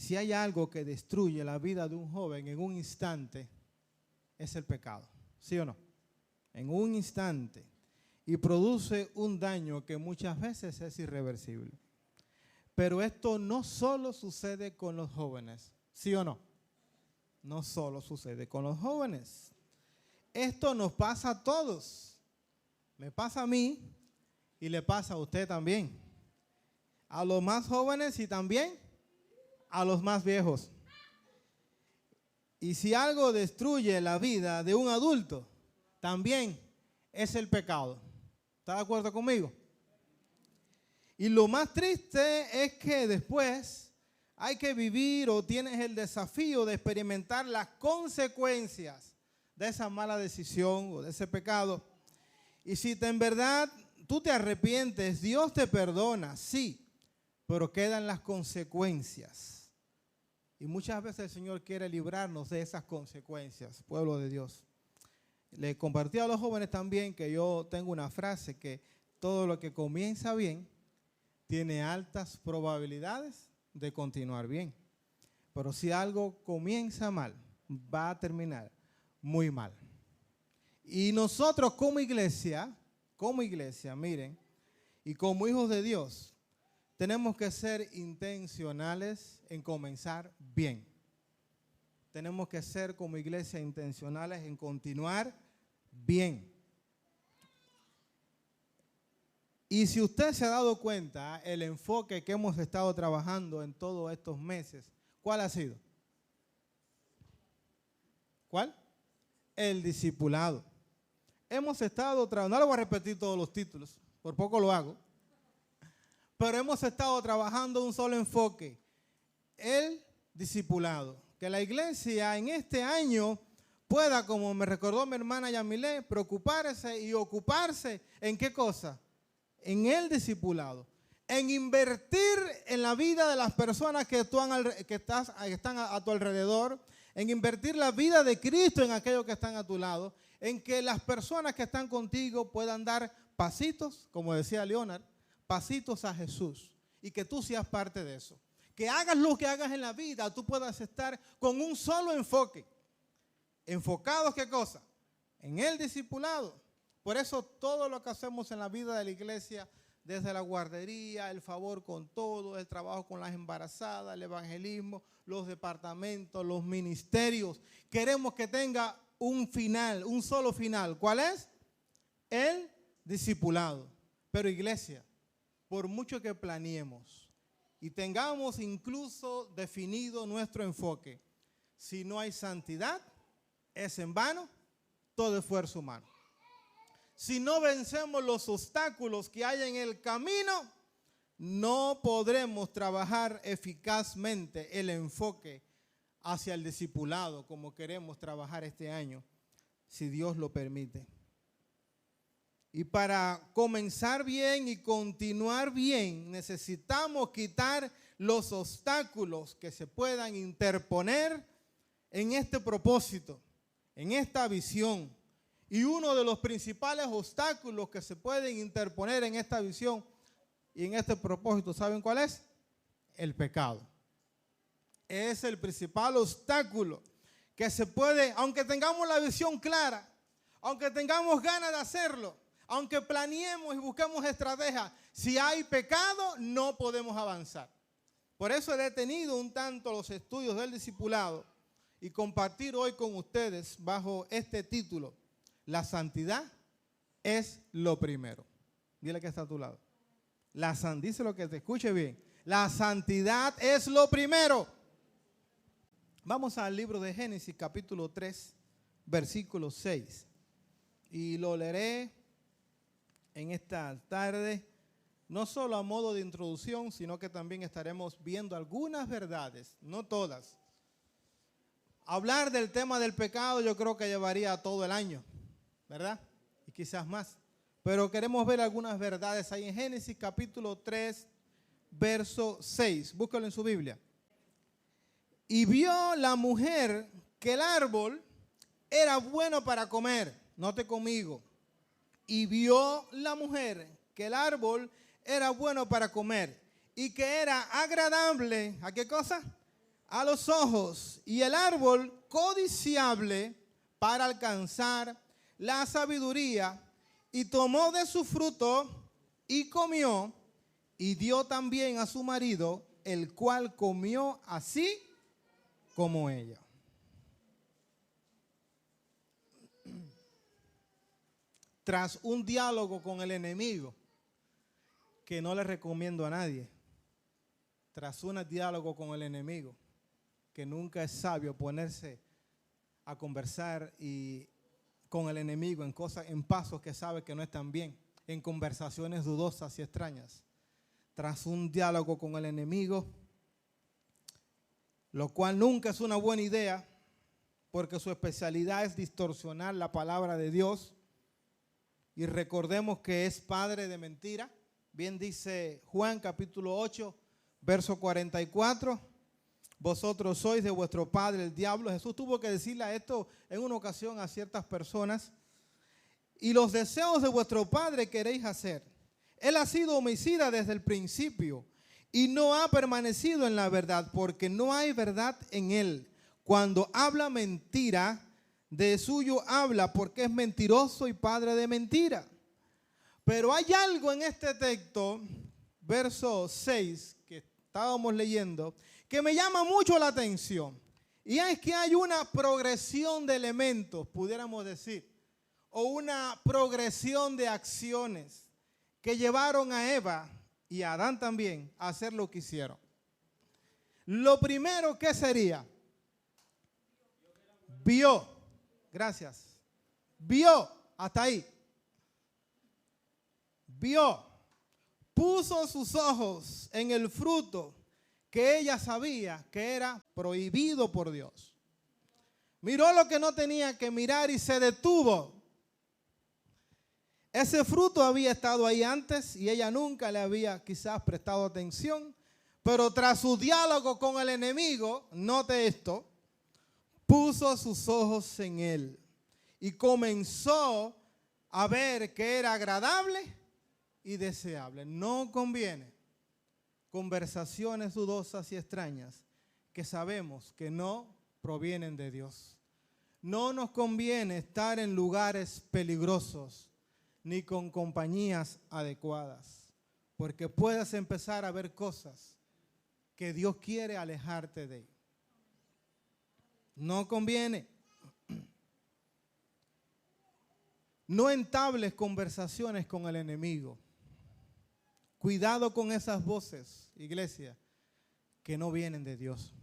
si hay algo que destruye la vida de un joven en un instante, es el pecado. ¿Sí o no? En un instante. Y produce un daño que muchas veces es irreversible. Pero esto no solo sucede con los jóvenes. ¿Sí o no? No solo sucede con los jóvenes. Esto nos pasa a todos. Me pasa a mí y le pasa a usted también. A los más jóvenes y también a los más viejos. Y si algo destruye la vida de un adulto, también es el pecado. ¿Está de acuerdo conmigo? Y lo más triste es que después hay que vivir o tienes el desafío de experimentar las consecuencias de esa mala decisión o de ese pecado. Y si en verdad tú te arrepientes, Dios te perdona, sí, pero quedan las consecuencias. Y muchas veces el Señor quiere librarnos de esas consecuencias, pueblo de Dios. Le compartí a los jóvenes también que yo tengo una frase que todo lo que comienza bien tiene altas probabilidades de continuar bien. Pero si algo comienza mal, va a terminar muy mal. Y nosotros como iglesia, miren, y como hijos de Dios, tenemos que ser intencionales en comenzar bien. Tenemos que ser como iglesia intencionales en continuar bien. Y si usted se ha dado cuenta, el enfoque que hemos estado trabajando en todos estos meses, ¿cuál ha sido? ¿Cuál? El discipulado. Hemos estado trabajando, no le voy a repetir todos los títulos, por poco lo hago, pero hemos estado trabajando un solo enfoque, el discipulado. Que la iglesia en este año pueda, como me recordó mi hermana Yamilé, preocuparse y ocuparse en ¿qué cosa? En el discipulado, en invertir en la vida de las personas que están a tu alrededor, en invertir la vida de Cristo en aquellos que están a tu lado, en que las personas que están contigo puedan dar pasitos, como decía Leonard, pasitos a Jesús, y que tú seas parte de eso. Que hagas lo que hagas en la vida, tú puedas estar con un solo enfoque. ¿Enfocados qué cosa? En el discipulado. Por eso todo lo que hacemos en la vida de la iglesia, desde la guardería, el favor con todo, el trabajo con las embarazadas, el evangelismo, los departamentos, los ministerios, queremos que tenga un final, un solo final. ¿Cuál es? El discipulado. Pero iglesia, por mucho que planeemos y tengamos incluso definido nuestro enfoque, si no hay santidad, es en vano todo esfuerzo humano. Si no vencemos los obstáculos que hay en el camino, no podremos trabajar eficazmente el enfoque hacia el discipulado como queremos trabajar este año, si Dios lo permite. Y para comenzar bien y continuar bien, necesitamos quitar los obstáculos que se puedan interponer en este propósito, en esta visión. Y uno de los principales obstáculos que se pueden interponer en esta visión y en este propósito, ¿saben cuál es? El pecado. Es el principal obstáculo que se puede, aunque tengamos la visión clara, aunque tengamos ganas de hacerlo, aunque planeemos y busquemos estrategias, si hay pecado no podemos avanzar. Por eso he detenido un tanto los estudios del discipulado y compartir hoy con ustedes bajo este título: la santidad es lo primero. Dile que está a tu lado. Dice lo que te escuche bien. La santidad es lo primero. Vamos al libro de Génesis, capítulo 3, versículo 6. Y lo leeré en esta tarde, no solo a modo de introducción, sino que también estaremos viendo algunas verdades, no todas. Hablar del tema del pecado yo creo que llevaría todo el año, ¿verdad? Y quizás más. Pero queremos ver algunas verdades ahí en Génesis capítulo 3, verso 6. Búscalo en su Biblia. Y vio la mujer que el árbol era bueno para comer. Note conmigo. Y vio la mujer que el árbol era bueno para comer y que era agradable. ¿A qué cosa? a los ojos y el árbol codiciable para alcanzar la sabiduría, y tomó de su fruto y comió, y dio también a su marido, el cual comió así como ella. Tras un diálogo con el enemigo, que no le recomiendo a nadie, tras un diálogo con el enemigo, que nunca es sabio ponerse a conversar con el enemigo en cosas, en pasos que sabe que no están bien, en conversaciones dudosas y extrañas. Tras un diálogo con el enemigo, lo cual nunca es una buena idea, porque su especialidad es distorsionar la palabra de Dios. Y recordemos que es padre de mentira. Bien dice Juan capítulo 8, verso 44. Vosotros sois de vuestro padre el diablo. Jesús tuvo que decirle esto en una ocasión a ciertas personas. Y los deseos de vuestro padre queréis hacer. Él ha sido homicida desde el principio y no ha permanecido en la verdad, porque no hay verdad en él. Cuando habla mentira, de suyo habla, porque es mentiroso y padre de mentira. Pero hay algo en este texto, verso 6, que estábamos leyendo, que me llama mucho la atención. Y es que hay una progresión de elementos, pudiéramos decir, o una progresión de acciones que llevaron a Eva y a Adán también a hacer lo que hicieron. Lo primero, ¿qué sería? Vio. Gracias. Vio. Hasta ahí. Vio. Puso sus ojos en el fruto que ella sabía que era prohibido por Dios. Miró lo que no tenía que mirar y se detuvo. Ese fruto había estado ahí antes y ella nunca le había quizás prestado atención, pero tras su diálogo con el enemigo, note esto, puso sus ojos en él y comenzó a ver que era agradable y deseable. No conviene conversaciones dudosas y extrañas que sabemos que no provienen de Dios. No nos conviene estar en lugares peligrosos ni con compañías adecuadas, porque puedes empezar a ver cosas que Dios quiere alejarte de. No conviene. No entables conversaciones con el enemigo. Cuidado con esas voces, iglesia, que no vienen de Dios.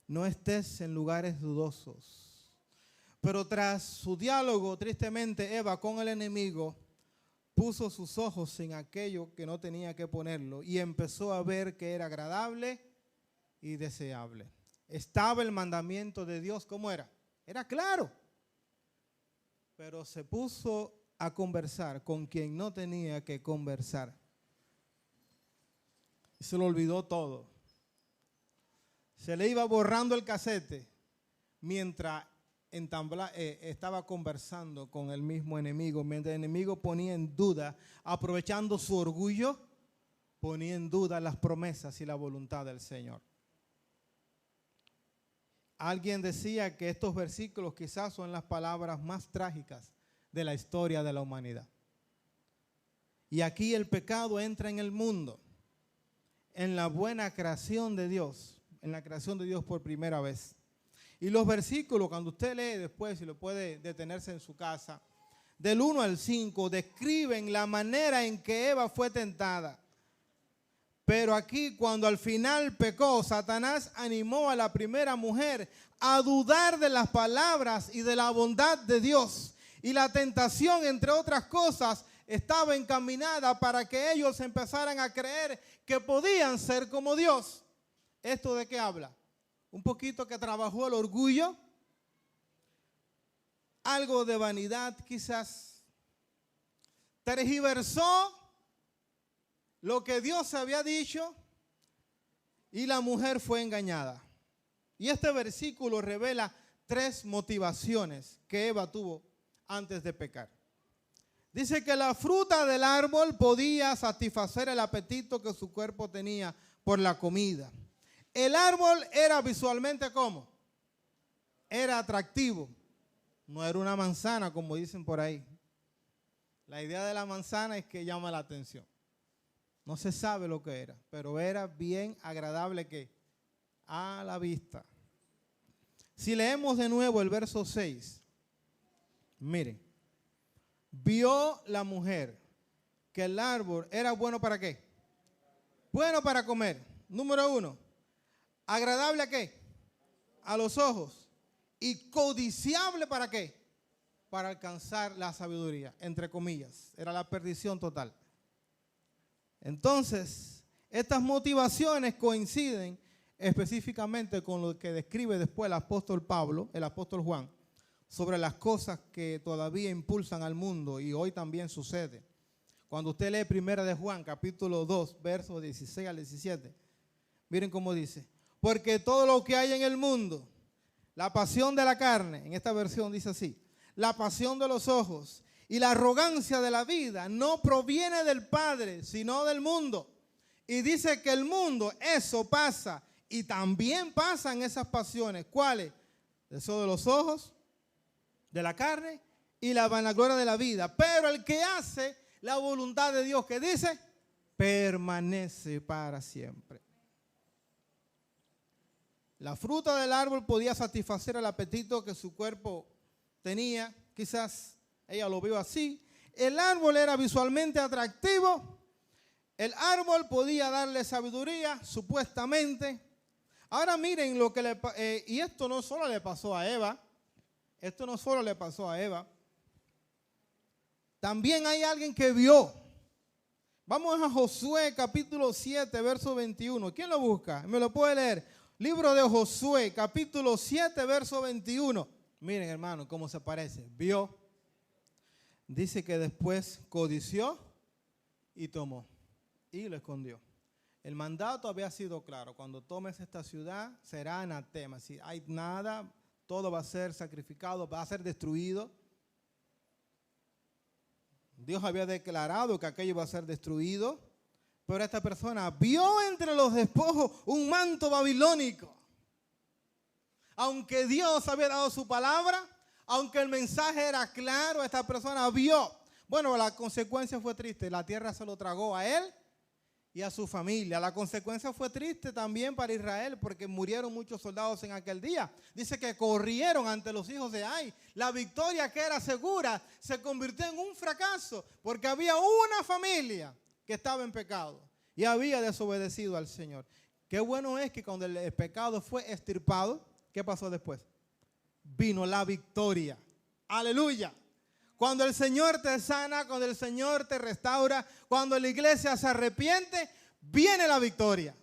No estés en lugares dudosos. Pero tras su diálogo, tristemente, Eva con el enemigo puso sus ojos en aquello que no tenía que ponerlo y empezó a ver que era agradable y deseable. Estaba el mandamiento de Dios, ¿cómo era? Era claro. Pero se puso a conversar con quien no tenía que conversar. Y se lo olvidó todo. Se le iba borrando el casete mientras estaba conversando con el mismo enemigo. Mientras el enemigo ponía en duda, aprovechando su orgullo, ponía en duda las promesas y la voluntad del Señor. Alguien decía que estos versículos quizás son las palabras más trágicas de la historia de la humanidad. Y aquí el pecado entra en el mundo, en la buena creación de Dios, en la creación de Dios por primera vez. Y los versículos, cuando usted lee después, si lo puede detenerse en su casa, del 1 al 5, describen la manera en que Eva fue tentada. Pero aquí, cuando al final pecó, Satanás animó a la primera mujer a dudar de las palabras y de la bondad de Dios. Y la tentación, entre otras cosas, estaba encaminada para que ellos empezaran a creer que podían ser como Dios. ¿Esto de qué habla? Un poquito que trabajó el orgullo, algo de vanidad quizás, tergiversó lo que Dios había dicho y la mujer fue engañada. Y este versículo revela 3 motivaciones que Eva tuvo antes de pecar. Dice que la fruta del árbol podía satisfacer el apetito que su cuerpo tenía por la comida. El árbol era visualmente ¿cómo? Era atractivo. No era una manzana como dicen por ahí. La idea de la manzana es que llama la atención. No se sabe lo que era, pero era bien agradable que a la vista. Si leemos de nuevo el verso 6, miren, vio la mujer que el árbol era bueno ¿para qué? Bueno para comer. Número 1, agradable ¿a qué? A los ojos. Y codiciable ¿para qué? Para alcanzar la sabiduría, entre comillas. Era la perdición total. Entonces, estas motivaciones coinciden específicamente con lo que describe después el apóstol Pablo, el apóstol Juan, sobre las cosas que todavía impulsan al mundo y hoy también sucede. Cuando usted lee Primera de Juan, capítulo 2, versos 16 al 17, miren cómo dice, porque todo lo que hay en el mundo, la pasión de la carne, en esta versión dice así, la pasión de los ojos y la arrogancia de la vida no proviene del Padre, sino del mundo. Y dice que el mundo, eso pasa, y también pasan esas pasiones. ¿Cuáles? Eso de los ojos, de la carne y la vanagloria de la vida. Pero el que hace la voluntad de Dios, que dice, permanece para siempre. La fruta del árbol podía satisfacer el apetito que su cuerpo tenía. Quizás ella lo vio así. El árbol era visualmente atractivo. El árbol podía darle sabiduría, supuestamente. Ahora miren lo que y esto no solo le pasó a Eva. Esto no solo le pasó a Eva. También hay alguien que vio. Vamos a Josué capítulo 7, verso 21. ¿Quién lo busca? ¿Me lo puede leer? Libro de Josué, capítulo 7, verso 21. Miren, hermano, cómo se parece. Vio. Dice que después codició y tomó. Y lo escondió. El mandato había sido claro. Cuando tomes esta ciudad, será anatema. Si hay nada, todo va a ser sacrificado, va a ser destruido. Dios había declarado que aquello iba a ser destruido. Pero esta persona vio entre los despojos un manto babilónico. Aunque Dios había dado su palabra, aunque el mensaje era claro, esta persona vio. Bueno, la consecuencia fue triste. La tierra se lo tragó a él y a su familia. La consecuencia fue triste también para Israel porque murieron muchos soldados en aquel día. Dice que corrieron ante los hijos de Ai. La victoria que era segura se convirtió en un fracaso porque había una familia que estaba en pecado y había desobedecido al Señor. Qué bueno es que cuando el pecado fue extirpado, ¿qué pasó después? Vino la victoria. Aleluya. Cuando el Señor te sana, cuando el Señor te restaura, cuando la iglesia se arrepiente, viene la victoria.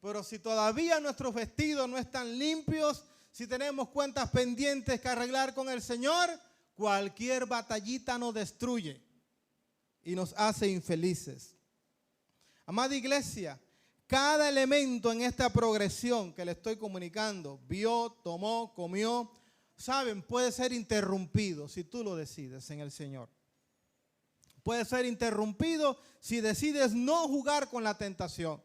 Pero si todavía nuestros vestidos no están limpios, si tenemos cuentas pendientes que arreglar con el Señor, cualquier batallita nos destruye y nos hace infelices. Amada iglesia, cada elemento en esta progresión que le estoy comunicando, vio, tomó, comió, saben, puede ser interrumpido si tú lo decides en el Señor. Puede ser interrumpido si decides no jugar con la tentación.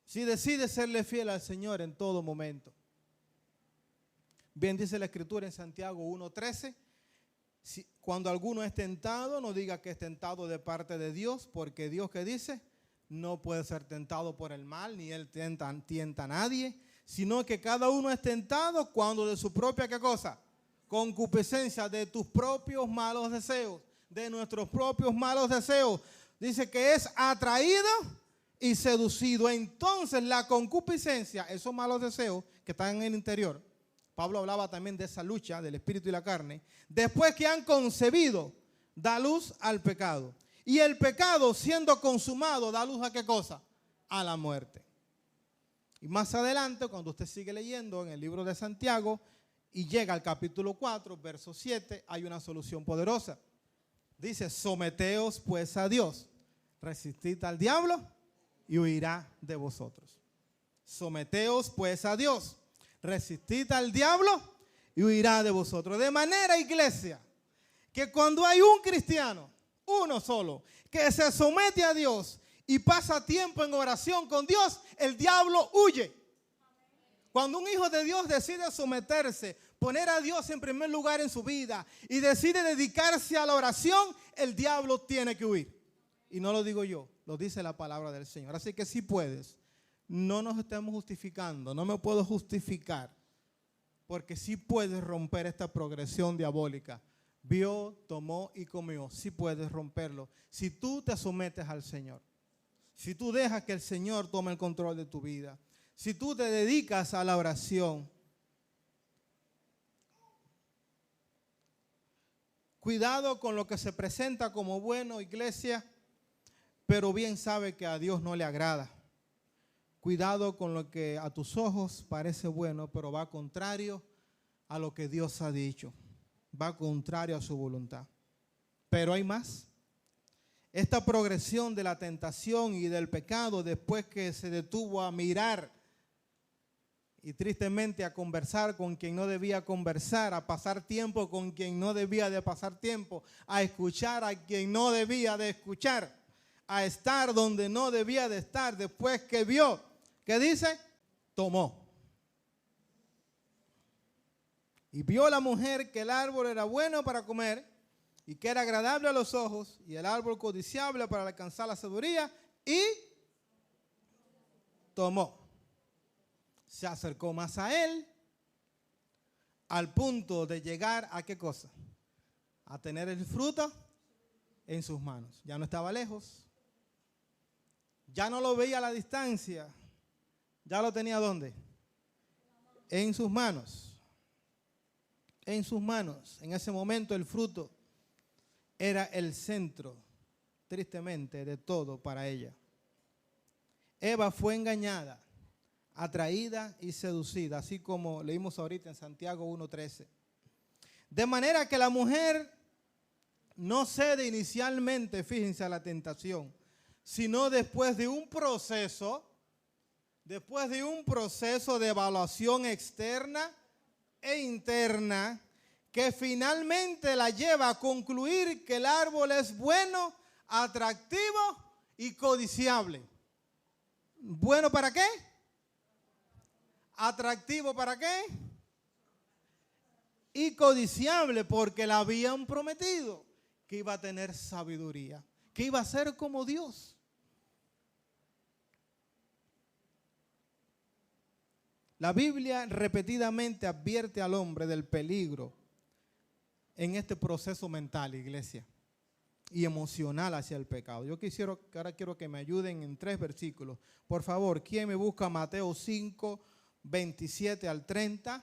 Si decides serle fiel al Señor en todo momento. Bien dice la Escritura en Santiago 1:13, cuando alguno es tentado, no diga que es tentado de parte de Dios, porque Dios, ¿qué dice? No puede ser tentado por el mal, ni él tienta a nadie, sino que cada uno es tentado cuando de su propia, ¿qué cosa? Concupiscencia, de tus propios malos deseos, de nuestros propios malos deseos. Dice que es atraído y seducido. Entonces la concupiscencia, esos malos deseos que están en el interior, Pablo hablaba también de esa lucha del espíritu y la carne. Después que han concebido, da luz al pecado. Y el pecado, siendo consumado, da luz a ¿qué cosa? A la muerte. Y más adelante, cuando usted sigue leyendo en el libro de Santiago y llega al capítulo 4, verso 7, hay una solución poderosa. Dice, someteos pues a Dios, resistid al diablo y huirá de vosotros. Someteos pues a Dios. Resistid al diablo y huirá de vosotros. De manera, iglesia, que cuando hay un cristiano, uno solo, que se somete a Dios y pasa tiempo en oración con Dios, el diablo huye. Cuando un hijo de Dios decide someterse, poner a Dios en primer lugar en su vida y decide dedicarse a la oración, el diablo tiene que huir. Y no lo digo yo, lo dice la palabra del Señor. Así que si puedes, no nos estemos justificando, no me puedo justificar, porque sí puedes romper esta progresión diabólica. Vio, tomó y comió. Sí puedes romperlo si tú te sometes al Señor. Si tú dejas que el Señor tome el control de tu vida. Si tú te dedicas a la oración. Cuidado con lo que se presenta como bueno, iglesia, pero bien sabe que a Dios no le agrada. Cuidado con lo que a tus ojos parece bueno, pero va contrario a lo que Dios ha dicho. Va contrario a su voluntad. Pero hay más. Esta progresión de la tentación y del pecado, después que se detuvo a mirar y tristemente a conversar con quien no debía conversar, a pasar tiempo con quien no debía de pasar tiempo, a escuchar a quien no debía de escuchar, a estar donde no debía de estar, después que vio, ¿qué dice? Tomó. Y vio la mujer que el árbol era bueno para comer y que era agradable a los ojos y el árbol codiciable para alcanzar la sabiduría y tomó. Se acercó más a él al punto de llegar a ¿qué cosa? A tener el fruto en sus manos. Ya no estaba lejos. Ya no lo veía a la distancia. Ya lo tenía ¿dónde? En sus manos. En sus manos. En ese momento el fruto era el centro, tristemente, de todo para ella. Eva fue engañada, atraída y seducida, así como leímos ahorita en Santiago 1:13. De manera que la mujer no cede inicialmente, fíjense, a la tentación, sino después de un proceso de evaluación externa e interna, que finalmente la lleva a concluir que el árbol es bueno, atractivo y codiciable. ¿Bueno para qué? ¿Atractivo para qué? Y codiciable porque le habían prometido que iba a tener sabiduría, que iba a ser como Dios. La Biblia repetidamente advierte al hombre del peligro en este proceso mental, iglesia, y emocional hacia el pecado. Ahora quiero que me ayuden en 3 versículos. Por favor, ¿quién me busca Mateo 5, 27 al 30?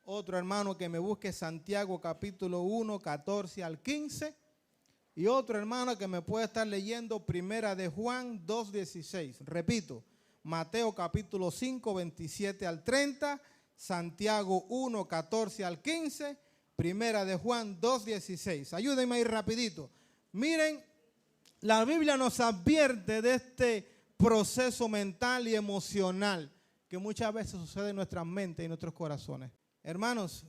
Otro hermano que me busque Santiago capítulo 1, 14 al 15. Y otro hermano que me puede estar leyendo Primera de Juan 2, 16. Repito, Mateo capítulo 5, 27 al 30, Santiago 1, 14 al 15, Primera de Juan 2, 16. Ayúdenme a ir rapidito. Miren, la Biblia nos advierte de este proceso mental y emocional que muchas veces sucede en nuestras mentes y en nuestros corazones. Hermanos,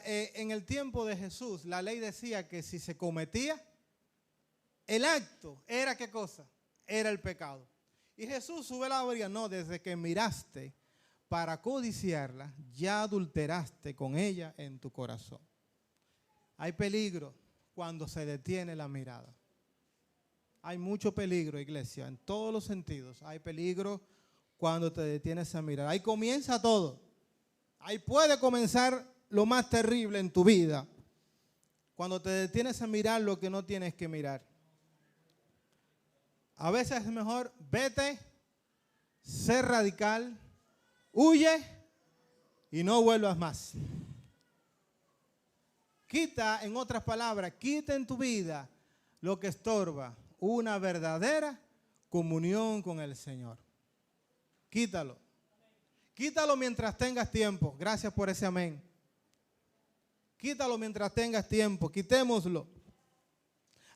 en el tiempo de Jesús, la ley decía que si se cometía, el acto era ¿qué cosa? Era el pecado. Y Jesús sube la orilla, no, desde que miraste para codiciarla, ya adulteraste con ella en tu corazón. Hay peligro cuando se detiene la mirada. Hay mucho peligro, iglesia, en todos los sentidos. Hay peligro cuando te detienes a mirar. Ahí comienza todo. Ahí puede comenzar lo más terrible en tu vida. Cuando te detienes a mirar lo que no tienes que mirar. A veces es mejor, vete, sé radical, huye y no vuelvas más. Quita, en otras palabras, quita en tu vida lo que estorba una verdadera comunión con el Señor. Quítalo. Quítalo mientras tengas tiempo. Gracias por ese amén. Quítalo mientras tengas tiempo. Quitémoslo.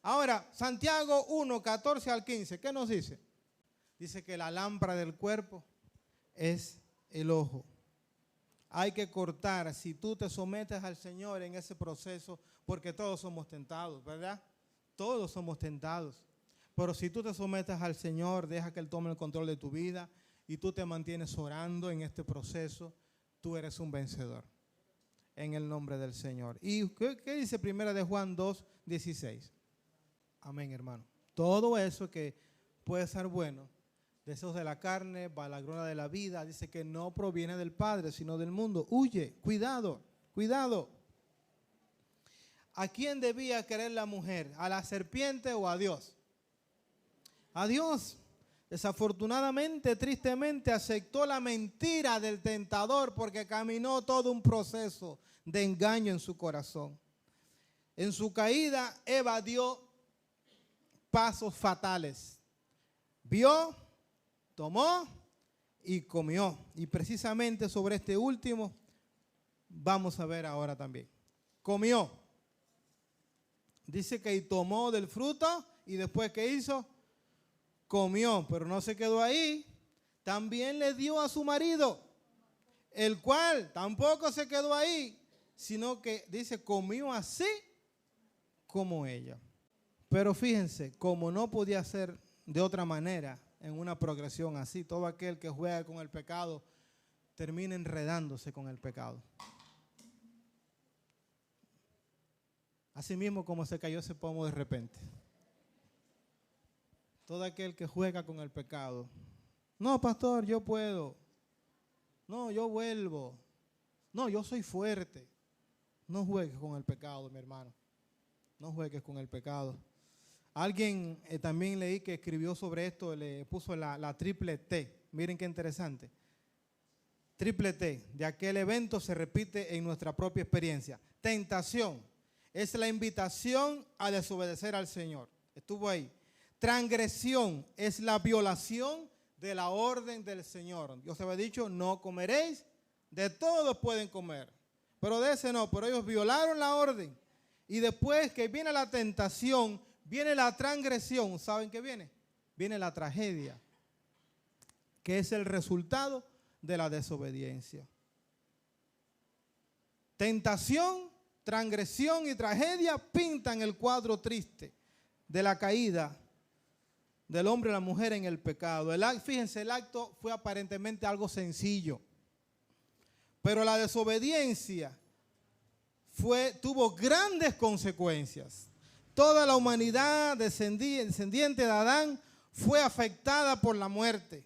Ahora, Santiago 1, 14 al 15, ¿qué nos dice? Dice que la lámpara del cuerpo es el ojo. Hay que cortar, si tú te sometes al Señor en ese proceso, porque todos somos tentados, ¿verdad? Todos somos tentados. Pero si tú te sometes al Señor, deja que Él tome el control de tu vida y tú te mantienes orando en este proceso, tú eres un vencedor. En el nombre del Señor. ¿Y qué dice primera de Juan 2:16? Amén, hermano. Todo eso que puede ser bueno, deseos de la carne, para la gloria de la vida, dice que no proviene del Padre, sino del mundo. Huye, cuidado, cuidado. ¿A quién debía querer la mujer? ¿A la serpiente o a Dios? A Dios. Desafortunadamente, tristemente, aceptó la mentira del tentador porque caminó todo un proceso de engaño en su corazón. En su caída, Eva dio pasos fatales. Vio, tomó y comió. Y precisamente sobre este último vamos a ver ahora también. Comió. Dice que y tomó del fruto y después ¿qué hizo? Comió, pero no se quedó ahí. También le dio a su marido, el cual tampoco se quedó ahí, sino que dice comió así como ella. Pero fíjense, como no podía ser de otra manera en una progresión así, todo aquel que juega con el pecado termina enredándose con el pecado. Así mismo como se cayó ese pomo de repente. Todo aquel que juega con el pecado. No, pastor, yo puedo. No, yo vuelvo. No, yo soy fuerte. No juegues con el pecado, mi hermano. No juegues con el pecado. Alguien también leí que escribió sobre esto, le puso la triple T. Miren qué interesante. Triple T. De aquel evento se repite en nuestra propia experiencia. Tentación. Es la invitación a desobedecer al Señor. Estuvo ahí. Transgresión es la violación de la orden del Señor. Dios había dicho, no comeréis, de todos pueden comer, pero de ese no, pero ellos violaron la orden. Y después que viene la tentación, viene la transgresión. ¿Saben qué viene? Viene la tragedia, que es el resultado de la desobediencia. Tentación, transgresión y tragedia pintan el cuadro triste de la caída del hombre y la mujer en el pecado. Fíjense, el acto fue aparentemente algo sencillo, pero la desobediencia tuvo grandes consecuencias. Toda la humanidad descendiente de Adán fue afectada por la muerte.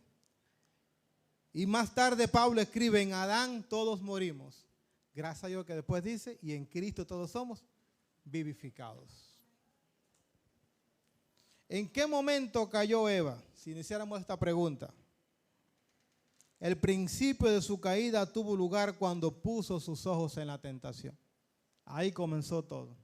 Y más tarde Pablo escribe, en Adán todos morimos. Gracias a Dios que después dice, y en Cristo todos somos vivificados. ¿En qué momento cayó Eva? Si iniciáramos esta pregunta. El principio de su caída tuvo lugar cuando puso sus ojos en la tentación. Ahí comenzó todo.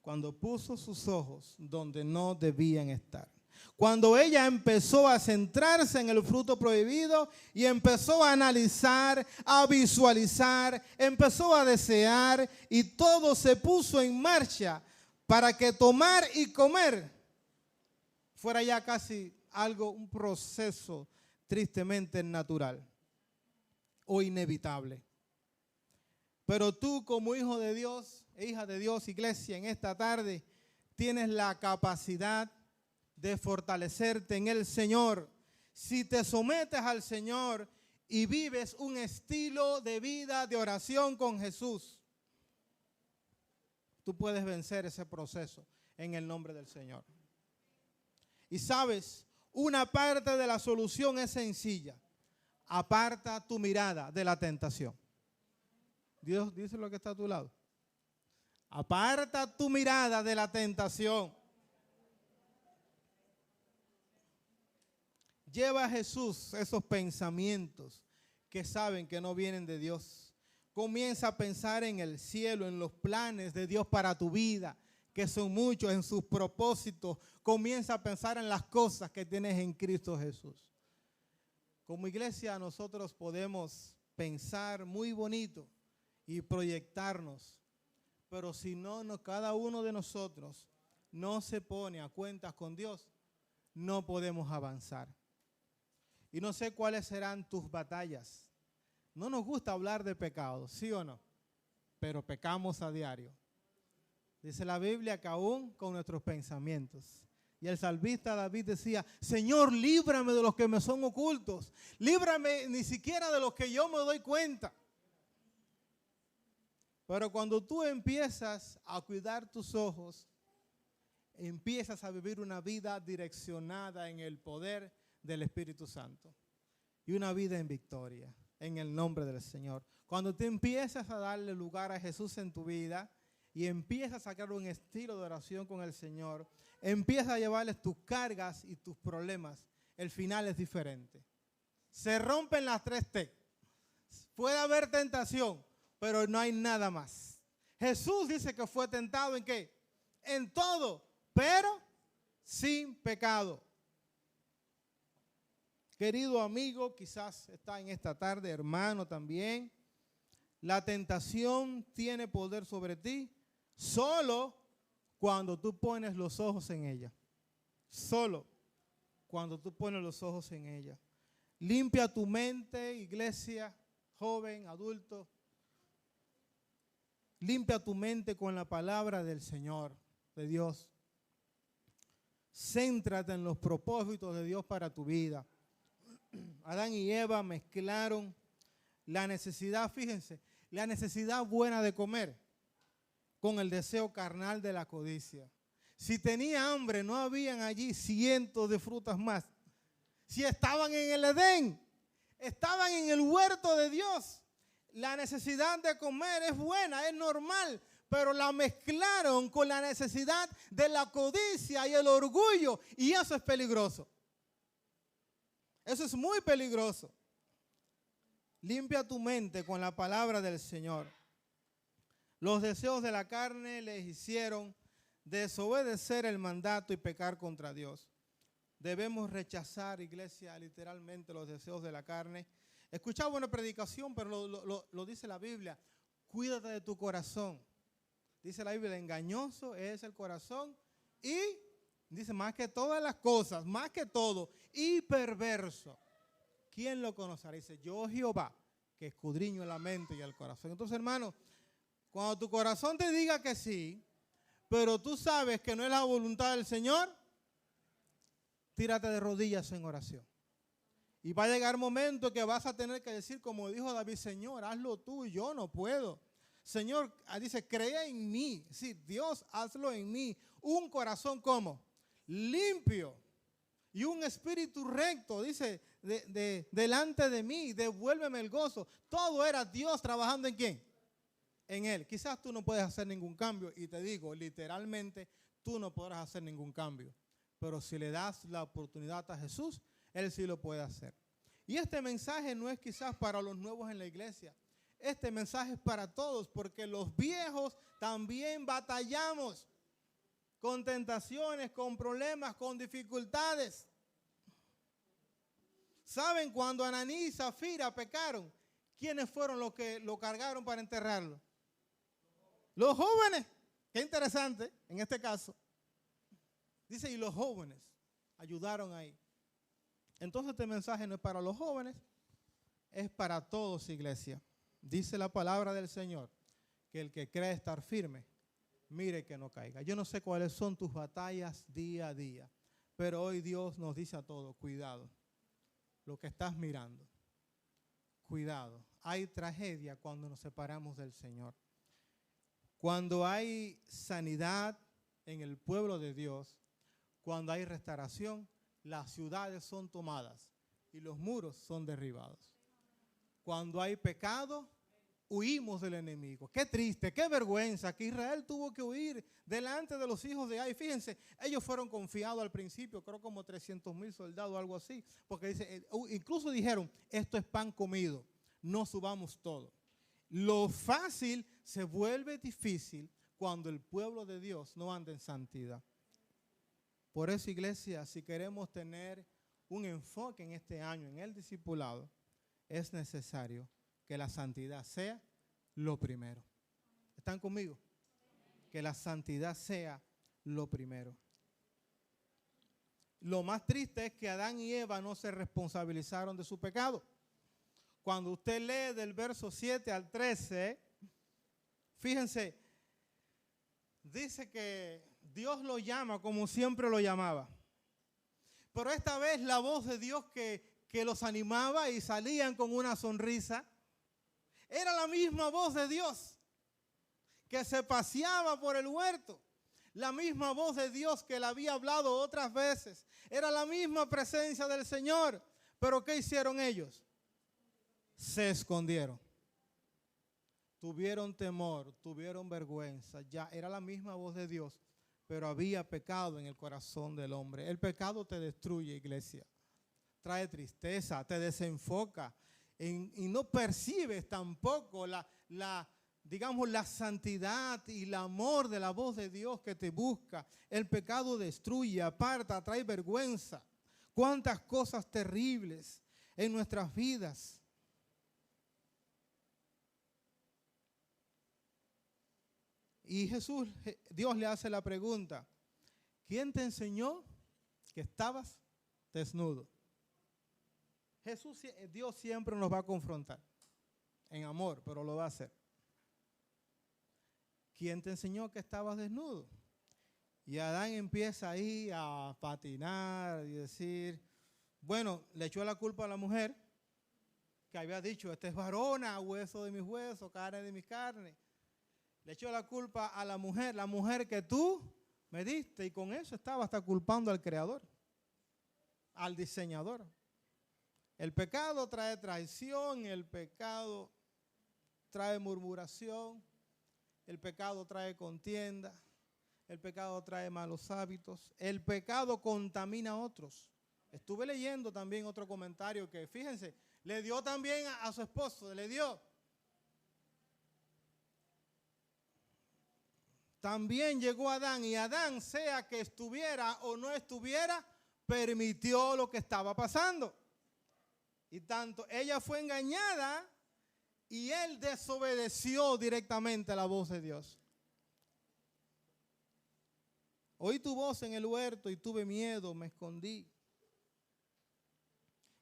Cuando puso sus ojos donde no debían estar. Cuando ella empezó a centrarse en el fruto prohibido y empezó a analizar, a visualizar, empezó a desear y todo se puso en marcha para que tomar y comer fuera ya casi algo, un proceso tristemente natural o inevitable. Pero tú como hijo de Dios, hija de Dios, iglesia, en esta tarde tienes la capacidad de fortalecerte en el Señor. Si te sometes al Señor y vives un estilo de vida de oración con Jesús, tú puedes vencer ese proceso en el nombre del Señor. Y sabes, una parte de la solución es sencilla. Aparta tu mirada de la tentación. Dios dice lo que está a tu lado. Aparta tu mirada de la tentación. Lleva a Jesús esos pensamientos que saben que no vienen de Dios. Comienza a pensar en el cielo, en los planes de Dios para tu vida, que son muchos, en sus propósitos. Comienza a pensar en las cosas que tienes en Cristo Jesús. Como iglesia nosotros podemos pensar muy bonito y proyectarnos, pero si cada uno de nosotros no se pone a cuentas con Dios, no podemos avanzar. Y no sé cuáles serán tus batallas. No nos gusta hablar de pecado, ¿sí o no? Pero pecamos a diario. Dice la Biblia que aún con nuestros pensamientos. Y el salmista David decía, Señor, líbrame de los que me son ocultos. Líbrame ni siquiera de los que yo me doy cuenta. Pero cuando tú empiezas a cuidar tus ojos, empiezas a vivir una vida direccionada en el poder del Espíritu Santo. Y una vida en victoria, en el nombre del Señor. Cuando tú empiezas a darle lugar a Jesús en tu vida y empiezas a sacar un estilo de oración con el Señor, empiezas a llevarles tus cargas y tus problemas, el final es diferente. Se rompen las 3 T. Puede haber tentación, pero no hay nada más. Jesús dice que fue tentado ¿en qué? En todo, pero sin pecado. Querido amigo, quizás está en esta tarde, hermano también. La tentación tiene poder sobre ti solo cuando tú pones los ojos en ella. Solo cuando tú pones los ojos en ella. Limpia tu mente, iglesia, joven, adulto. Limpia tu mente con la palabra del Señor, de Dios. Céntrate en los propósitos de Dios para tu vida. Adán y Eva mezclaron la necesidad, fíjense, la necesidad buena de comer con el deseo carnal de la codicia. Si tenía hambre, no habían allí cientos de frutas más. Si estaban en el Edén, estaban en el huerto de Dios. La necesidad de comer es buena, es normal, pero la mezclaron con la necesidad de la codicia y el orgullo, y eso es peligroso. Eso es muy peligroso. Limpia tu mente con la palabra del Señor. Los deseos de la carne les hicieron desobedecer el mandato y pecar contra Dios. Debemos rechazar, iglesia, literalmente los deseos de la carne. Escuchaba una predicación, pero lo dice la Biblia. Cuídate de tu corazón. Dice la Biblia, engañoso es el corazón y, dice, más que todas las cosas, más que todo, y perverso. ¿Quién lo conocerá? Dice, yo Jehová, que escudriño la mente y el corazón. Entonces, hermano, cuando tu corazón te diga que sí, pero tú sabes que no es la voluntad del Señor, tírate de rodillas en oración. Y va a llegar un momento que vas a tener que decir, como dijo David, Señor, hazlo tú, yo no puedo. Señor, dice, cree en mí. Sí, Dios, hazlo en mí. Un corazón como limpio y un espíritu recto, dice, delante de mí, devuélveme el gozo. Todo era Dios trabajando ¿en quién? En Él. Quizás tú no puedes hacer ningún cambio, y te digo, literalmente, tú no podrás hacer ningún cambio. Pero si le das la oportunidad a Jesús, Él sí lo puede hacer. Y este mensaje no es quizás para los nuevos en la iglesia. Este mensaje es para todos, porque los viejos también batallamos con tentaciones, con problemas, con dificultades. ¿Saben cuando Ananí y Zafira pecaron? ¿Quiénes fueron los que lo cargaron para enterrarlo? Los jóvenes. Qué interesante en este caso. Dice, y los jóvenes ayudaron ahí. Entonces este mensaje no es para los jóvenes, es para todos, iglesia. Dice la palabra del Señor, que el que cree estar firme, mire que no caiga. Yo no sé cuáles son tus batallas día a día, pero hoy Dios nos dice a todos, cuidado, lo que estás mirando, cuidado. Hay tragedia cuando nos separamos del Señor. Cuando hay sanidad en el pueblo de Dios, cuando hay restauración, las ciudades son tomadas y los muros son derribados. Cuando hay pecado, huimos del enemigo. Qué triste, qué vergüenza que Israel tuvo que huir delante de los hijos de Ai. Fíjense, ellos fueron confiados al principio, creo como 300,000 soldados, algo así, porque dice, incluso dijeron, esto es pan comido, no subamos todo. Lo fácil se vuelve difícil cuando el pueblo de Dios no anda en santidad. Por eso, iglesia, si queremos tener un enfoque en este año, en el discipulado, es necesario que la santidad sea lo primero. ¿Están conmigo? Que la santidad sea lo primero. Lo más triste es que Adán y Eva no se responsabilizaron de su pecado. Cuando usted lee del verso 7 al 13, fíjense, dice que Dios lo llama como siempre lo llamaba. Pero esta vez la voz de Dios que los animaba y salían con una sonrisa, era la misma voz de Dios que se paseaba por el huerto. La misma voz de Dios que le había hablado otras veces. Era la misma presencia del Señor. Pero ¿qué hicieron ellos? Se escondieron. Tuvieron temor, tuvieron vergüenza. Ya era la misma voz de Dios, pero había pecado en el corazón del hombre. El pecado te destruye, iglesia. Trae tristeza, te desenfoca y no percibes tampoco digamos, la santidad y el amor de la voz de Dios que te busca. El pecado destruye, aparta, trae vergüenza. Cuántas cosas terribles en nuestras vidas. Y Dios le hace la pregunta: ¿quién te enseñó que estabas desnudo? Dios siempre nos va a confrontar en amor, pero lo va a hacer. ¿Quién te enseñó que estabas desnudo? Y Adán empieza ahí a patinar y decir, bueno, le echó la culpa a la mujer, que había dicho, esta es varona, hueso de mis huesos, carne de mis carnes. Le echó la culpa a la mujer que tú me diste, y con eso estaba hasta culpando al Creador, al diseñador. El pecado trae traición, el pecado trae murmuración, el pecado trae contienda, el pecado trae malos hábitos, el pecado contamina a otros. Estuve leyendo también otro comentario que, fíjense, le dio también a su esposo, le dio. También llegó Adán, y Adán, sea que estuviera o no estuviera, permitió lo que estaba pasando. Y tanto ella fue engañada y él desobedeció directamente a la voz de Dios. Oí tu voz en el huerto y tuve miedo, me escondí.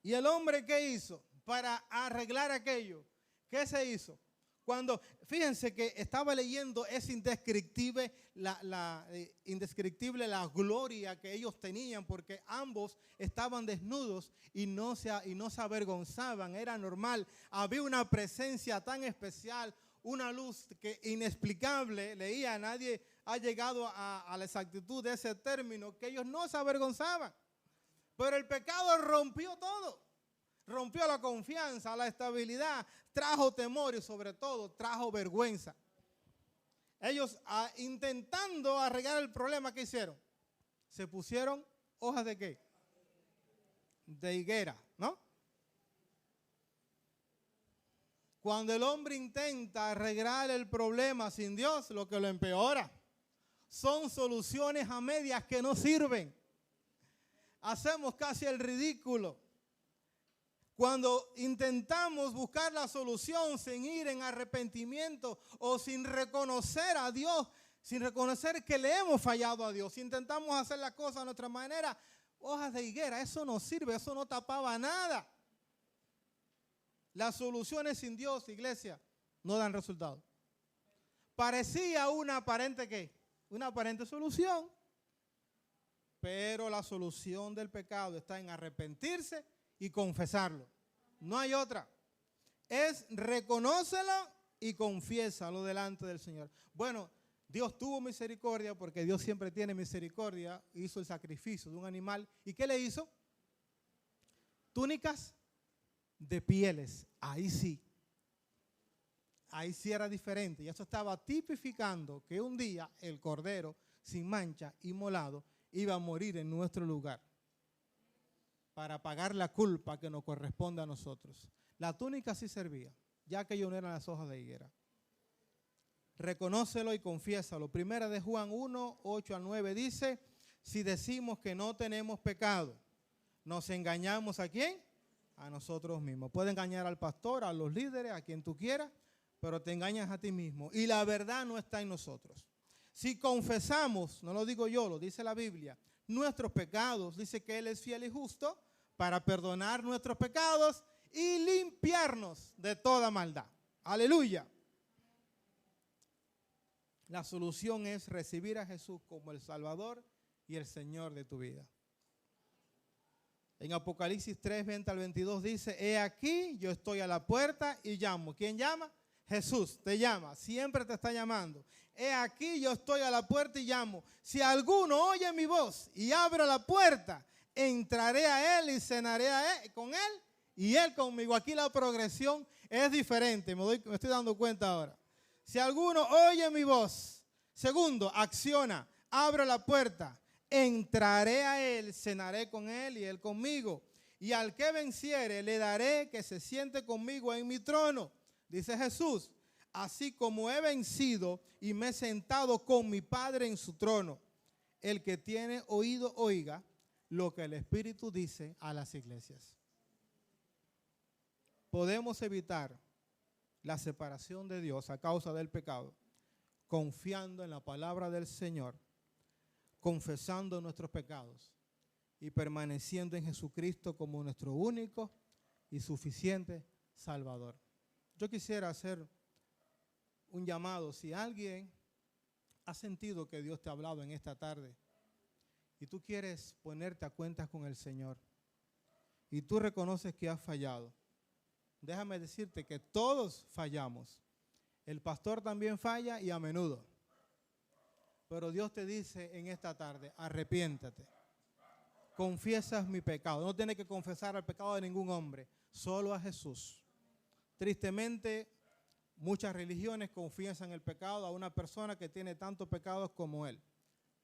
¿Y el hombre qué hizo para arreglar aquello? ¿Qué se hizo? Cuando, fíjense que estaba leyendo, es indescriptible indescriptible la gloria que ellos tenían, porque ambos estaban desnudos y no se avergonzaban, era normal. Había una presencia tan especial, una luz que inexplicable, leía, nadie ha llegado a la exactitud de ese término, que ellos no se avergonzaban. Pero el pecado rompió todo. Rompió la confianza, la estabilidad, trajo temor y sobre todo trajo vergüenza. Ellos intentando arreglar el problema, ¿qué hicieron? Se pusieron hojas de ¿qué? De higuera, ¿no? Cuando el hombre intenta arreglar el problema sin Dios, lo que lo empeora son soluciones a medias que no sirven. Hacemos casi el ridículo. Cuando intentamos buscar la solución sin ir en arrepentimiento o sin reconocer a Dios, sin reconocer que le hemos fallado a Dios, si intentamos hacer las cosas a nuestra manera, hojas de higuera, eso no sirve, eso no tapaba nada. Las soluciones sin Dios, iglesia, no dan resultado. Parecía una aparente ¿qué? Una aparente solución, pero la solución del pecado está en arrepentirse y confesarlo. No hay otra. Es reconócelo y confiésalo delante del Señor. Bueno, Dios tuvo misericordia porque Dios siempre tiene misericordia. Hizo el sacrificio de un animal. ¿Y qué le hizo? Túnicas de pieles. Ahí sí. Ahí sí era diferente. Y eso estaba tipificando que un día el cordero sin mancha, inmolado, iba a morir en nuestro lugar, para pagar la culpa que nos corresponde a nosotros. La túnica sí servía, ya que ellos no eran las hojas de higuera. Reconócelo y confiésalo. Primera de Juan 1, 8 al 9 dice, si decimos que no tenemos pecado, ¿nos engañamos a quién? A nosotros mismos. Puede engañar al pastor, a los líderes, a quien tú quieras, pero te engañas a ti mismo. Y la verdad no está en nosotros. Si confesamos, no lo digo yo, lo dice la Biblia, nuestros pecados, dice que Él es fiel y justo para perdonar nuestros pecados y limpiarnos de toda maldad. Aleluya. La solución es recibir a Jesús como el Salvador y el Señor de tu vida. En Apocalipsis 3, 20 al 22 dice, he aquí, yo estoy a la puerta y llamo. ¿Quién llama? Jesús te llama, siempre te está llamando. He aquí, yo estoy a la puerta y llamo. Si alguno oye mi voz y abre la puerta, entraré a él y cenaré con él y él conmigo. Aquí la progresión es diferente, me estoy dando cuenta ahora. Si alguno oye mi voz, segundo, acciona, abre la puerta, entraré a él, cenaré con él y él conmigo. Y al que venciere le daré que se siente conmigo en mi trono. Dice Jesús, así como he vencido y me he sentado con mi Padre en su trono. El que tiene oído, oiga lo que el Espíritu dice a las iglesias. Podemos evitar la separación de Dios a causa del pecado, confiando en la palabra del Señor, confesando nuestros pecados y permaneciendo en Jesucristo como nuestro único y suficiente Salvador. Yo quisiera hacer un llamado. Si alguien ha sentido que Dios te ha hablado en esta tarde y tú quieres ponerte a cuentas con el Señor y tú reconoces que has fallado, déjame decirte que todos fallamos. El pastor también falla y a menudo. Pero Dios te dice en esta tarde, arrepiéntate. Confiesas mi pecado. No tienes que confesar el pecado de ningún hombre, solo a Jesús. Tristemente, muchas religiones confiesan el pecado a una persona que tiene tantos pecados como él.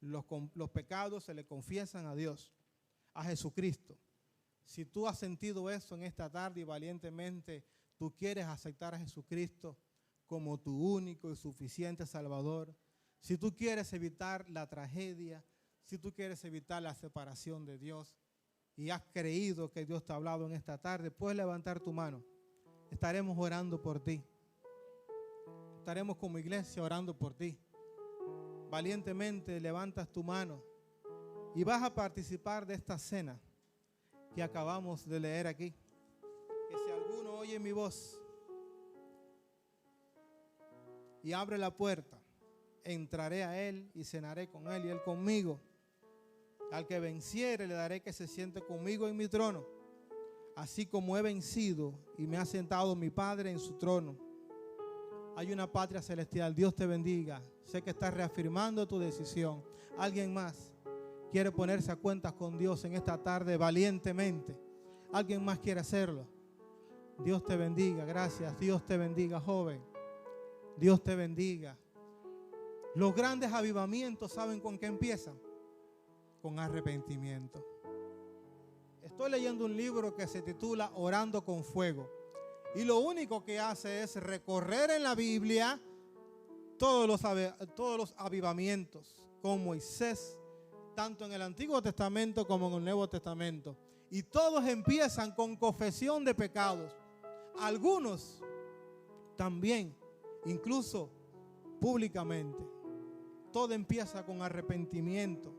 Los pecados se le confiesan a Dios, a Jesucristo. Si tú has sentido eso en esta tarde y valientemente tú quieres aceptar a Jesucristo como tu único y suficiente Salvador, si tú quieres evitar la tragedia, si tú quieres evitar la separación de Dios y has creído que Dios te ha hablado en esta tarde, puedes levantar tu mano. Estaremos orando por ti. Estaremos como iglesia orando por ti. Valientemente levantas tu mano y vas a participar de esta cena que acabamos de leer aquí. Que si alguno oye mi voz y abre la puerta, entraré a él y cenaré con él y él conmigo. Al que venciere le daré que se siente conmigo en mi trono, así como he vencido y me ha sentado mi Padre en su trono. Hay una patria celestial. Dios te bendiga. Sé que estás reafirmando tu decisión. Alguien más quiere ponerse a cuentas con Dios en esta tarde valientemente. Alguien más quiere hacerlo. Dios te bendiga. Gracias. Dios te bendiga, joven. Dios te bendiga. Los grandes avivamientos, ¿saben con qué empiezan? Con arrepentimiento. Estoy leyendo un libro que se titula Orando con Fuego. Y lo único que hace es recorrer en la Biblia todos los avivamientos con Moisés, tanto en el Antiguo Testamento como en el Nuevo Testamento. Y todos empiezan con confesión de pecados. Algunos también, incluso públicamente. Todo empieza con arrepentimiento.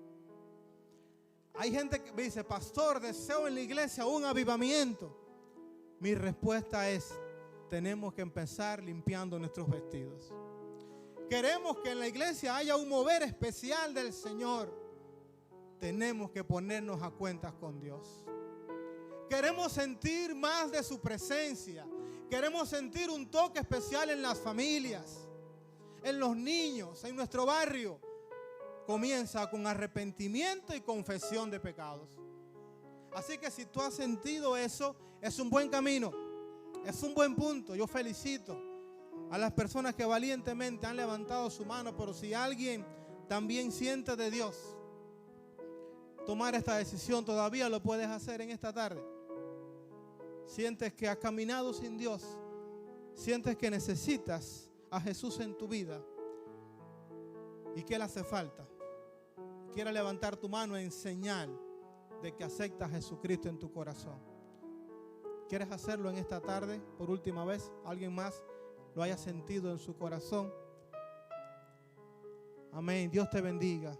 Hay gente que me dice, pastor, deseo en la iglesia un avivamiento. Mi respuesta es, tenemos que empezar limpiando nuestros vestidos. Queremos que en la iglesia haya un mover especial del Señor. Tenemos que ponernos a cuentas con Dios. Queremos sentir más de su presencia. Queremos sentir un toque especial en las familias, en los niños, en nuestro barrio. Comienza con arrepentimiento y confesión de pecados. Así que si tú has sentido eso, es un buen camino, es un buen punto. Yo felicito a las personas que valientemente han levantado su mano, pero si alguien también siente de Dios tomar esta decisión, todavía lo puedes hacer en esta tarde. Sientes que has caminado sin Dios, sientes que necesitas a Jesús en tu vida y que le hace falta. Quiero levantar tu mano en señal de que aceptas a Jesucristo en tu corazón. ¿Quieres hacerlo en esta tarde por última vez? ¿Alguien más lo haya sentido en su corazón? Amén. Dios te bendiga.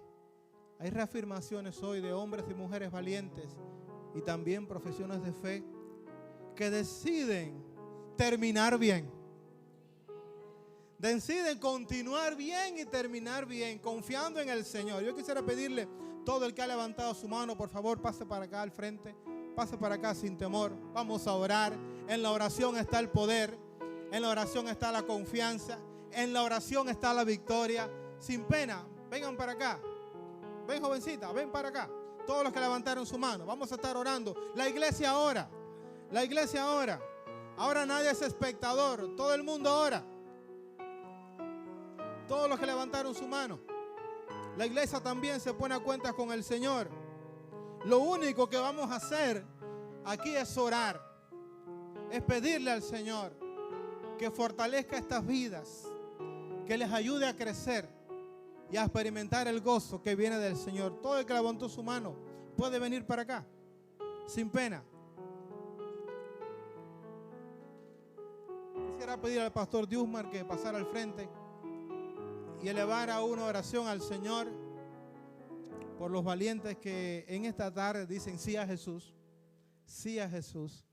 Hay reafirmaciones hoy de hombres y mujeres valientes y también profesiones de fe que deciden terminar bien. deciden continuar bien y terminar bien, confiando en el Señor. Yo quisiera pedirle, todo el que ha levantado su mano, por favor, pase para acá al frente. Pase para acá sin temor. Vamos a orar. En la oración está el poder. En la oración está la confianza. En la oración está la victoria. Sin pena, vengan para acá. Ven, jovencita, ven para acá. Todos los que levantaron su mano, vamos a estar orando. La iglesia ora. La iglesia ora. Ahora nadie es espectador. Todo el mundo ora. Todos los que levantaron su mano. La iglesia también se pone a cuentas con el Señor. Lo único que vamos a hacer aquí es orar. Es pedirle al Señor que fortalezca estas vidas, que les ayude a crecer y a experimentar el gozo que viene del Señor. Todo el que levantó su mano puede venir para acá, sin pena. Quisiera pedir al pastor Diusmar que pasara al frente y elevara una oración al Señor por los valientes que en esta tarde dicen sí a Jesús. Sí a Jesús.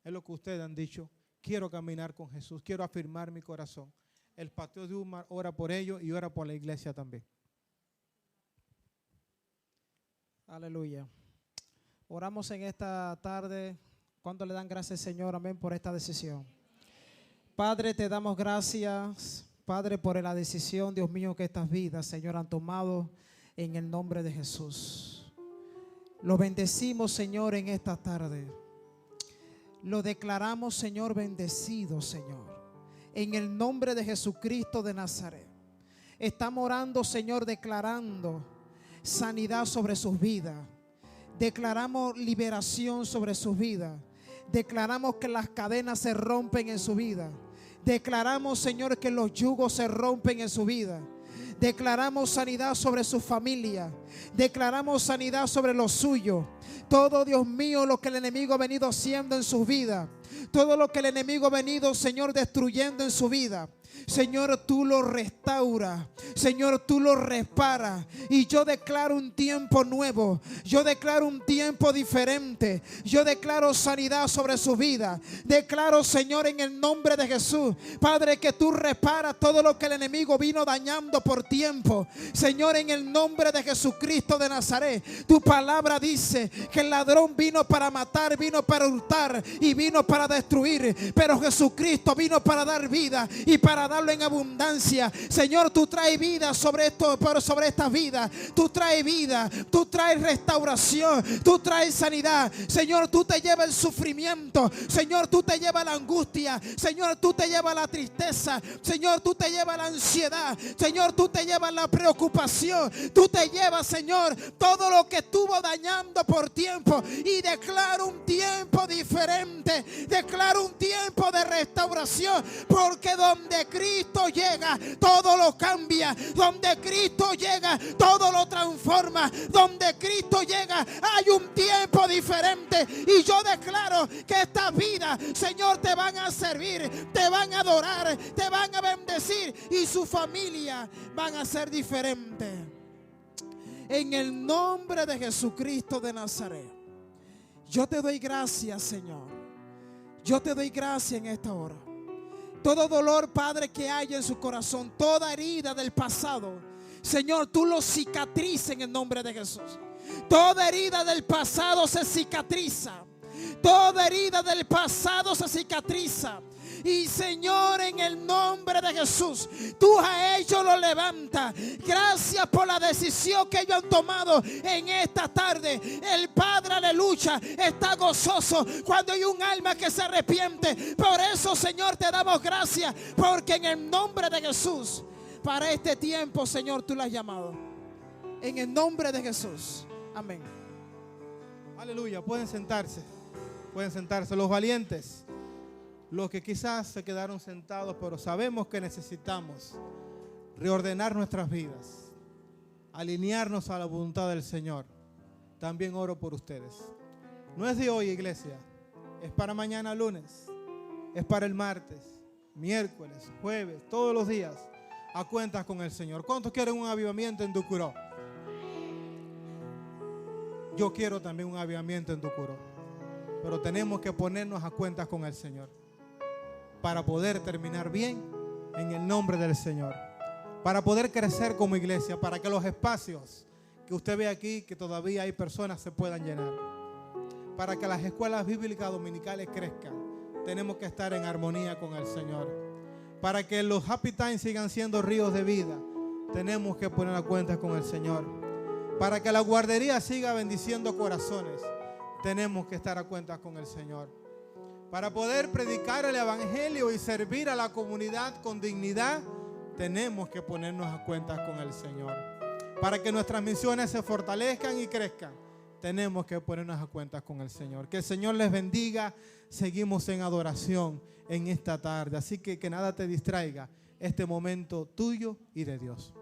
Es lo que ustedes han dicho. Quiero caminar con Jesús. Quiero afirmar mi corazón. El pastor Diusmar ora por ellos y ora por la iglesia también. Aleluya. Oramos en esta tarde. ¿Cuánto le dan gracias, Señor? Amén, por esta decisión. Padre, te damos gracias, Padre, por la decisión, Dios mío, que estas vidas, Señor, han tomado en el nombre de Jesús. Lo bendecimos, Señor, en esta tarde. Lo declaramos, Señor, bendecido, Señor, en el nombre de Jesucristo de Nazaret. Estamos orando, Señor, declarando sanidad sobre sus vidas. Declaramos liberación sobre sus vidas. Declaramos que las cadenas se rompen en su vida. Declaramos, Señor, que los yugos se rompen en su vida. Declaramos sanidad sobre su familia. Declaramos sanidad sobre lo suyo. Todo, Dios mío, lo que el enemigo ha venido haciendo en su vida. Todo lo que el enemigo ha venido, Señor, destruyendo en su vida. Señor, tú lo restauras. Señor, tú lo reparas. Y yo declaro un tiempo nuevo. Yo declaro un tiempo diferente. Yo declaro sanidad sobre su vida. Declaro, Señor, en el nombre de Jesús, Padre, que tú reparas todo lo que el enemigo vino dañando por tiempo. Señor, en el nombre de Jesucristo de Nazaret, tu palabra dice que el ladrón vino para matar, vino para hurtar y vino para destruir. Pero Jesucristo vino para dar vida y para darlo en abundancia. Señor, tú traes vida sobre esto, sobre esta vida. Tú traes vida, tú traes restauración, tú traes sanidad. Señor, tú te llevas el sufrimiento. Señor, tú te llevas la angustia. Señor, tú te llevas la tristeza. Señor, tú te llevas la ansiedad. Señor, tú te llevas la preocupación. Tú te llevas, Señor, todo lo que estuvo dañando por tiempo. Y declaro un tiempo diferente. Declaro un tiempo de restauración. Porque donde Cristo llega, todo lo cambia. Donde Cristo llega, todo lo transforma. Donde Cristo llega, hay un tiempo diferente. Y yo declaro que esta vida, Señor, te van a servir, te van a adorar, te van a bendecir y su familia van a ser diferentes. En el nombre de Jesucristo de Nazaret, yo te doy gracias, Señor. Yo te doy gracias en esta hora. Todo dolor, Padre, que haya en su corazón, toda herida del pasado, Señor, tú lo cicatrices en el nombre de Jesús. Toda herida del pasado se cicatriza. Toda herida del pasado se cicatriza. Y Señor, en el nombre de Jesús, tú a ellos los levantas. Gracias por la decisión que ellos han tomado en esta tarde. El Padre, aleluya, está gozoso cuando hay un alma que se arrepiente. Por eso, Señor, te damos gracias, porque en el nombre de Jesús, para este tiempo, Señor, tú lo has llamado. En el nombre de Jesús. Amén. Aleluya, pueden sentarse. Pueden sentarse los valientes. Los que quizás se quedaron sentados, pero sabemos que necesitamos reordenar nuestras vidas, alinearnos a la voluntad del Señor. También oro por ustedes. No es de hoy, iglesia, es para mañana lunes, es para el martes, miércoles, jueves, todos los días, a cuentas con el Señor. ¿Cuántos quieren un avivamiento en Ducuró? Yo quiero también un avivamiento en Ducuró, pero tenemos que ponernos a cuentas con el Señor para poder terminar bien en el nombre del Señor. Para poder crecer como iglesia, para que los espacios que usted ve aquí, que todavía hay personas, se puedan llenar. Para que las escuelas bíblicas dominicales crezcan, tenemos que estar en armonía con el Señor. Para que los Happy Times sigan siendo ríos de vida, tenemos que poner a cuentas con el Señor. Para que la guardería siga bendiciendo corazones, tenemos que estar a cuentas con el Señor. Para poder predicar el evangelio y servir a la comunidad con dignidad, tenemos que ponernos a cuentas con el Señor. Para que nuestras misiones se fortalezcan y crezcan, tenemos que ponernos a cuentas con el Señor. Que el Señor les bendiga. Seguimos en adoración en esta tarde. Así que nada te distraiga. Este momento tuyo y de Dios.